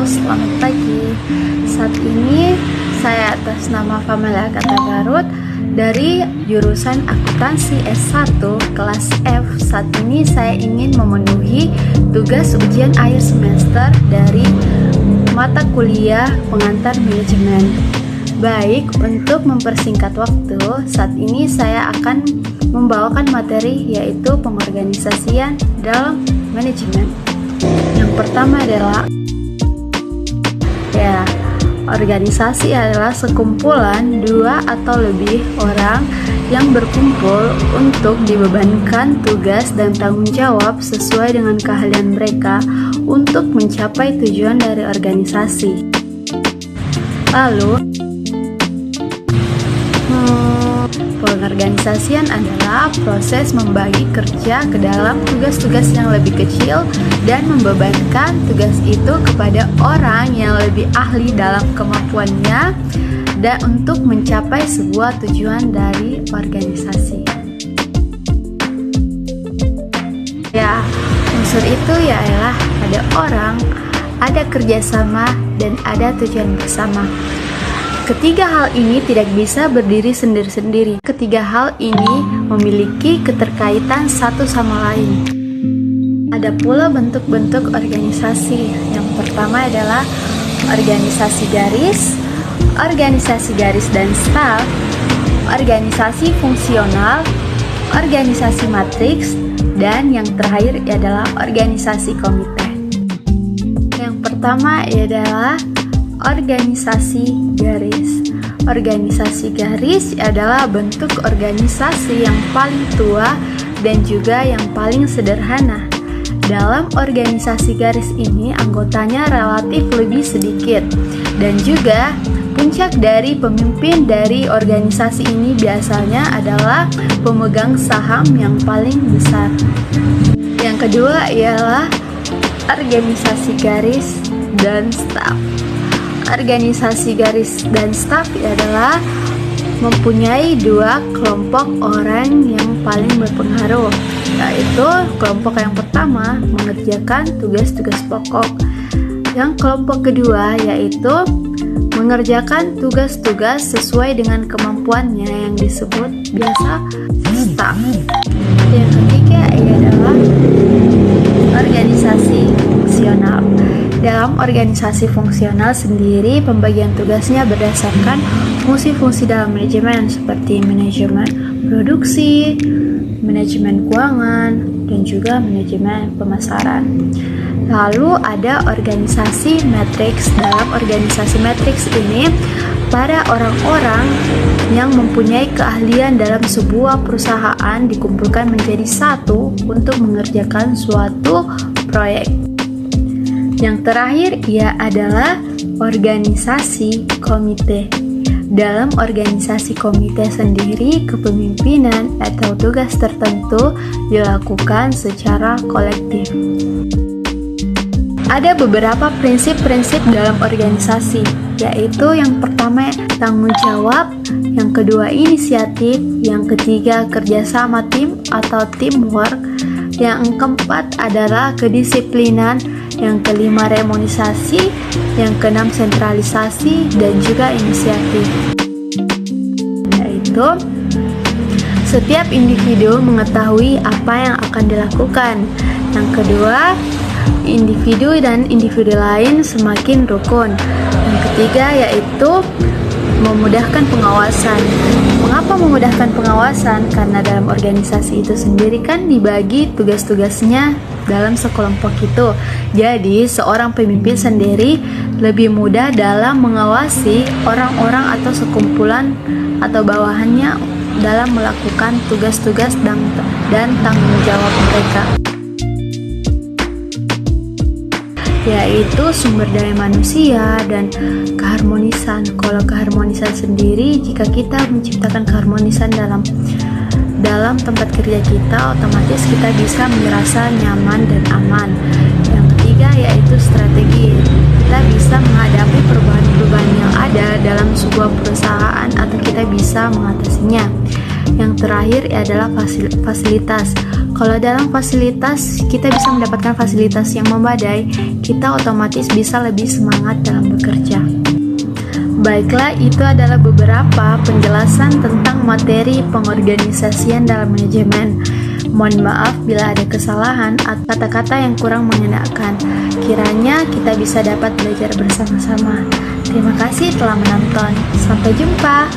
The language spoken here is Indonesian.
selamat pagi. Saat ini saya atas nama Famalia Katabarut dari jurusan akuntansi S1 kelas F. Saat ini saya ingin memenuhi tugas ujian akhir semester dari mata kuliah pengantar manajemen. Baik, untuk mempersingkat waktu, saat ini saya akan membawakan materi yaitu pengorganisasian dalam manajemen. Yang pertama adalah organisasi adalah sekumpulan dua atau lebih orang yang berkumpul untuk dibebankan tugas dan tanggung jawab sesuai dengan keahlian mereka untuk mencapai tujuan dari organisasi. Lalu, pengorganisasian adalah proses membagi kerja ke dalam tugas-tugas yang lebih kecil dan membebankan tugas itu kepada orang yang lebih ahli dalam kemampuannya dan untuk mencapai sebuah tujuan dari organisasi. Unsur itu ialah ada orang, ada kerjasama, dan ada tujuan bersama. Ketiga hal ini tidak bisa berdiri sendiri-sendiri. Ketiga hal ini memiliki keterkaitan satu sama lain. Ada pula bentuk-bentuk organisasi. Yang pertama adalah organisasi garis dan staf, organisasi fungsional, organisasi matriks, dan yang terakhir adalah organisasi komite. Yang pertama adalah organisasi garis. Organisasi garis adalah bentuk organisasi yang paling tua dan juga yang paling sederhana. Dalam organisasi garis ini anggotanya relatif lebih sedikit dan juga puncak dari pemimpin dari organisasi ini biasanya adalah pemegang saham yang paling besar. Yang kedua ialah organisasi garis dan staf. Organisasi garis dan staf adalah mempunyai dua kelompok orang yang paling berpengaruh, yaitu kelompok yang pertama mengerjakan tugas-tugas pokok, yang kelompok kedua yaitu mengerjakan tugas-tugas sesuai dengan kemampuannya yang disebut biasa staf. Yang ketiga adalah organisasi fungsional. Dalam organisasi fungsional sendiri, pembagian tugasnya berdasarkan fungsi-fungsi dalam manajemen seperti manajemen produksi, manajemen keuangan, dan juga manajemen pemasaran. Lalu ada organisasi matriks. Dalam organisasi matriks ini, para orang-orang yang mempunyai keahlian dalam sebuah perusahaan dikumpulkan menjadi satu untuk mengerjakan suatu proyek. Yang terakhir ia adalah organisasi komite. Dalam organisasi komite sendiri, kepemimpinan atau tugas tertentu dilakukan secara kolektif. Ada beberapa prinsip-prinsip dalam organisasi, yaitu yang pertama tanggung jawab, yang kedua inisiatif, yang ketiga kerjasama tim atau teamwork, yang keempat adalah kedisiplinan, yang kelima remonisasi, yang keenam sentralisasi, dan juga inisiatif. Yaitu setiap individu mengetahui apa yang akan dilakukan. Yang kedua, individu dan individu lain semakin rukun. Yang ketiga yaitu memudahkan pengawasan. Mengapa memudahkan pengawasan? Karena dalam organisasi itu sendiri kan dibagi tugas-tugasnya dalam sekelompok itu. Jadi seorang pemimpin sendiri lebih mudah dalam mengawasi orang-orang atau sekumpulan atau bawahannya dalam melakukan tugas-tugas dan tanggung jawab mereka, yaitu sumber daya manusia dan keharmonisan. Kalau keharmonisan sendiri, jika kita menciptakan keharmonisan dalam tempat kerja kita, otomatis kita bisa merasa nyaman dan aman. Yang ketiga yaitu strategi. Kita bisa menghadapi perubahan-perubahan yang ada dalam sebuah perusahaan atau kita bisa mengatasinya. Yang terakhir adalah fasilitas. Kalau dalam fasilitas kita bisa mendapatkan fasilitas yang memadai, kita otomatis bisa lebih semangat dalam bekerja. Baiklah, itu adalah beberapa penjelasan tentang materi pengorganisasian dalam manajemen. Mohon maaf bila ada kesalahan atau kata-kata yang kurang mengenakan. Kiranya kita bisa dapat belajar bersama-sama. Terima kasih telah menonton. Sampai jumpa.